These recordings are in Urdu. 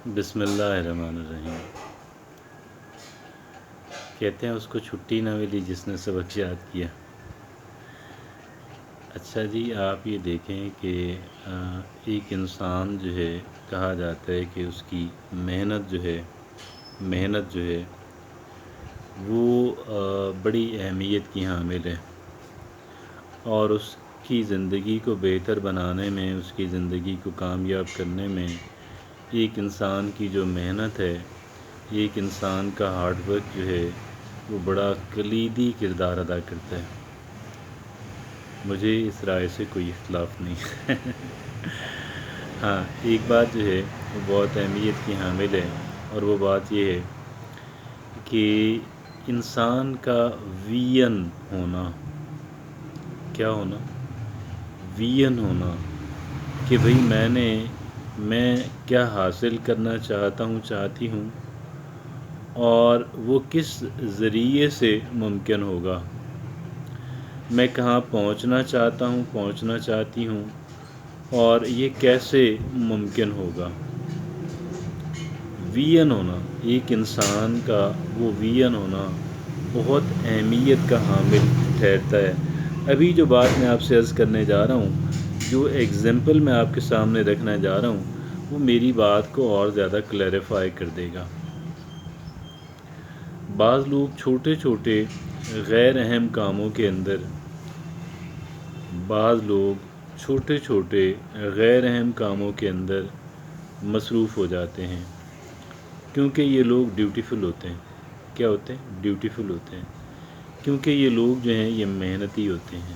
بسم اللہ الرحمن الرحیم۔ کہتے ہیں اس کو چھٹی نہ ملی جس نے سبق یاد کیا۔ اچھا جی، آپ یہ دیکھیں کہ ایک انسان جو ہے کہا جاتا ہے کہ اس کی محنت جو ہے وہ بڑی اہمیت کی حامل ہے، اور اس کی زندگی کو بہتر بنانے میں، اس کی زندگی کو کامیاب کرنے میں ایک انسان کی جو محنت ہے، ایک انسان کا ہارڈ ورک جو ہے وہ بڑا کلیدی کردار ادا کرتا ہے۔ مجھے اس رائے سے کوئی اختلاف نہیں۔ ہاں، ایک بات جو ہے وہ بہت اہمیت کی حامل ہے، اور وہ بات یہ ہے کہ انسان کا ویژن ہونا، کیا ہونا؟ ویژن ہونا کہ بھئی میں کیا حاصل کرنا چاہتی ہوں، اور وہ کس ذریعے سے ممکن ہوگا، میں کہاں پہنچنا چاہتی ہوں، اور یہ کیسے ممکن ہوگا۔ ویژن ہونا، ایک انسان کا وہ ویژن ہونا بہت اہمیت کا حامل ٹھہرتا ہے۔ ابھی جو بات میں آپ سے عرض کرنے جا رہا ہوں، جو ایگزامپل میں آپ کے سامنے رکھنے جا رہا ہوں، وہ میری بات کو اور زیادہ کلیریفائی کر دے گا۔ بعض لوگ چھوٹے چھوٹے غیر اہم کاموں کے اندر مصروف ہو جاتے ہیں، کیونکہ یہ لوگ ڈیوٹیفل ہوتے ہیں۔ کیا ہوتے ہیں؟ ڈیوٹیفل ہوتے ہیں، کیونکہ یہ لوگ جو ہیں یہ محنتی ہوتے ہیں،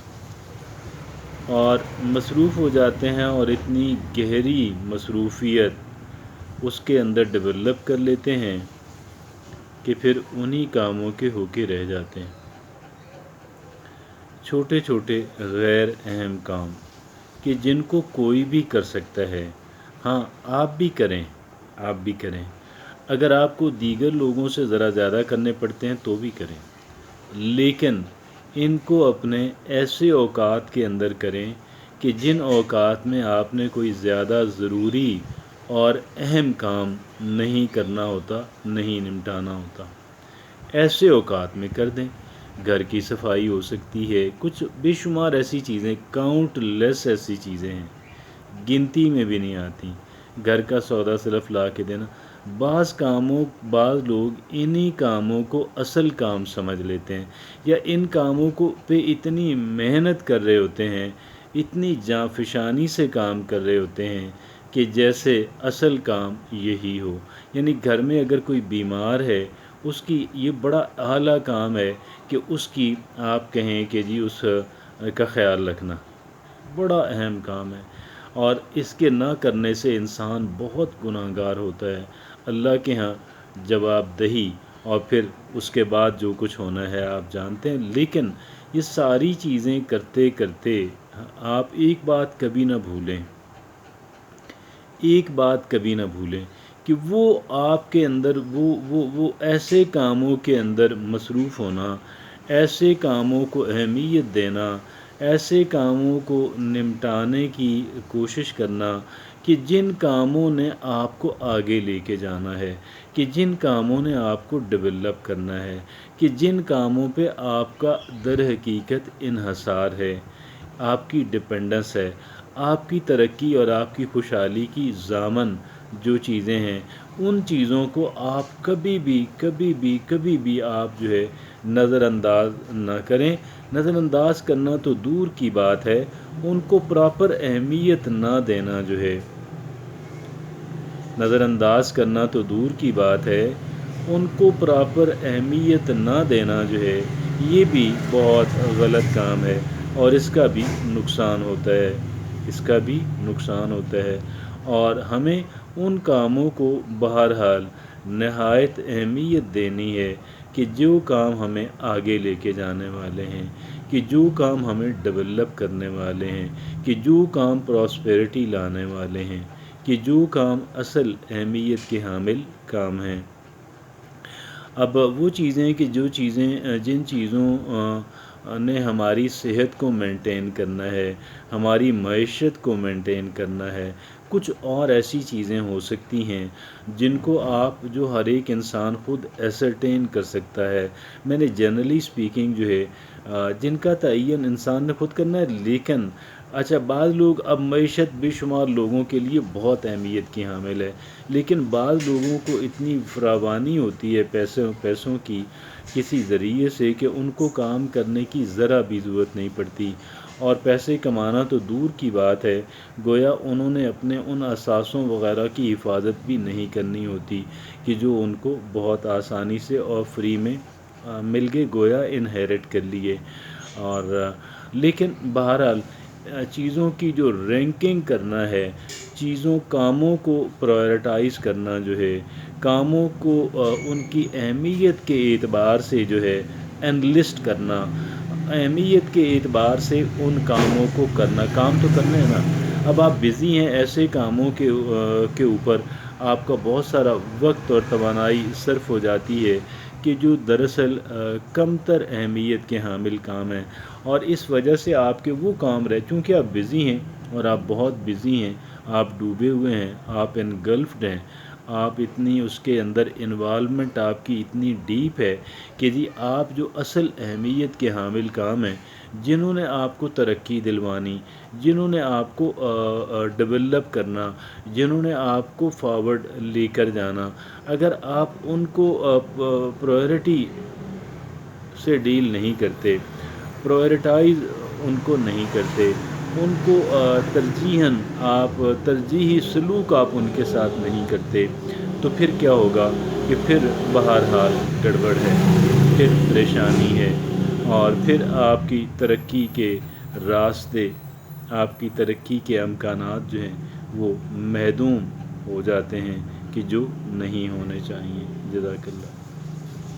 اور مصروف ہو جاتے ہیں، اور اتنی گہری مصروفیت اس کے اندر ڈیولپ کر لیتے ہیں کہ پھر انہی کاموں کے ہو کے رہ جاتے ہیں۔ چھوٹے چھوٹے غیر اہم کام کہ جن کو کوئی بھی کر سکتا ہے۔ ہاں، آپ بھی کریں۔ اگر آپ کو دیگر لوگوں سے ذرا زیادہ کرنے پڑتے ہیں تو بھی کریں، لیکن ان کو اپنے ایسے اوقات کے اندر کریں کہ جن اوقات میں آپ نے کوئی زیادہ ضروری اور اہم کام نہیں کرنا ہوتا، نہیں نمٹانا ہوتا، ایسے اوقات میں کر دیں۔ گھر کی صفائی ہو سکتی ہے، کچھ بے شمار ایسی چیزیں، کاؤنٹ لیس ایسی چیزیں ہیں، گنتی میں بھی نہیں آتی۔ گھر کا سودا صرف لا کے دینا۔ بعض لوگ انہی کاموں کو اصل کام سمجھ لیتے ہیں، یا ان کاموں کو پہ اتنی محنت کر رہے ہوتے ہیں، اتنی جانفشانی سے کام کر رہے ہوتے ہیں کہ جیسے اصل کام یہی ہو۔ یعنی گھر میں اگر کوئی بیمار ہے، اس کی یہ بڑا اعلیٰ کام ہے کہ اس کی آپ کہیں کہ جی اس کا خیال رکھنا بڑا اہم کام ہے، اور اس کے نہ کرنے سے انسان بہت گناہگار ہوتا ہے اللہ کے ہاں جواب دہی، اور پھر اس کے بعد جو کچھ ہونا ہے آپ جانتے ہیں۔ لیکن یہ ساری چیزیں کرتے کرتے آپ ایک بات کبھی نہ بھولیں کہ وہ آپ کے اندر وہ ایسے کاموں کے اندر مصروف ہونا، ایسے کاموں کو اہمیت دینا، ایسے کاموں کو نمٹانے کی کوشش کرنا کہ جن کاموں نے آپ کو آگے لے کے جانا ہے، کہ جن کاموں نے آپ کو ڈیولپ کرنا ہے، کہ جن کاموں پہ آپ کا در حقیقت انحصار ہے، آپ کی ڈپینڈنس ہے، آپ کی ترقی اور آپ کی خوشحالی کی ضامن جو چیزیں ہیں، ان چیزوں کو آپ کبھی بھی آپ جو ہے نظر انداز نہ کریں۔ نظر انداز کرنا تو دور کی بات ہے، ان کو پراپر اہمیت نہ دینا جو ہے، نظر انداز کرنا تو دور کی بات ہے، ان کو پراپر اہمیت نہ دینا جو ہے، یہ بھی بہت غلط کام ہے، اور اس کا بھی نقصان ہوتا ہے۔ اور ہمیں ان کاموں کو بہرحال نہایت اہمیت دینی ہے کہ جو کام ہمیں آگے لے کے جانے والے ہیں، کہ جو کام ہمیں ڈیولپ کرنے والے ہیں، کہ جو کام پراسپیرٹی لانے والے ہیں، کہ جو کام اصل اہمیت کے حامل کام ہیں۔ اب وہ چیزیں کہ جن چیزوں نے ہماری صحت کو مینٹین کرنا ہے، ہماری معیشت کو مینٹین کرنا ہے، کچھ اور ایسی چیزیں ہو سکتی ہیں جن کو آپ جو ہر ایک انسان خود ایسرٹین کر سکتا ہے. میں نے جنرلی اسپیکنگ جو ہے جن کا تعین انسان نے خود کرنا ہے. لیکن اچھا بعض لوگ اب معیشت بے شمار لوگوں کے لیے بہت اہمیت کی حامل ہے، لیکن بعض لوگوں کو اتنی فراوانی ہوتی ہے پیسوں کی کسی ذریعے سے کہ ان کو کام کرنے کی ذرا بھی ضرورت نہیں پڑتی، اور پیسے کمانا تو دور کی بات ہے، گویا انہوں نے اپنے ان اثاثوں وغیرہ کی حفاظت بھی نہیں کرنی ہوتی کہ جو ان کو بہت آسانی سے اور فری میں مل گئے، گویا انہیرٹ کر لیے. اور لیکن بہرحال چیزوں کی جو رینکنگ کرنا ہے، کاموں کو پرائرٹائز کرنا جو ہے، کاموں کو ان کی اہمیت کے اعتبار سے جو ہے انلسٹ کرنا، اہمیت کے اعتبار سے ان کاموں کو کرنا. کام تو کرنا ہے نا. اب آپ بزی ہیں ایسے کاموں کے اوپر آپ کا بہت سارا وقت اور توانائی صرف ہو جاتی ہے کہ جو دراصل کم تر اہمیت کے حامل کام ہیں، اور اس وجہ سے آپ کے وہ کام چونکہ آپ بزی ہیں اور آپ بہت بزی ہیں، آپ ڈوبے ہوئے ہیں، آپ انگلفڈ ہیں، آپ اتنی اس کے اندر انوالومنٹ آپ کی اتنی ڈیپ ہے کہ جی آپ جو اصل اہمیت کے حامل کام ہیں، جنہوں نے آپ کو ترقی دلوانی، جنہوں نے آپ کو ڈیولپ کرنا، جنہوں نے آپ کو فارورڈ لے کر جانا، اگر آپ ان کو پرائرٹی سے ڈیل نہیں کرتے، پرائرٹائز ان کو نہیں کرتے، ان کو ترجیحی سلوک آپ ان کے ساتھ نہیں کرتے، تو پھر کیا ہوگا کہ پھر بہرحال گڑبڑ ہے، پھر پریشانی ہے، اور پھر آپ کی ترقی کے راستے، آپ کی ترقی کے امکانات جو ہیں وہ محدود ہو جاتے ہیں کہ جو نہیں ہونے چاہیے. جزاک اللہ.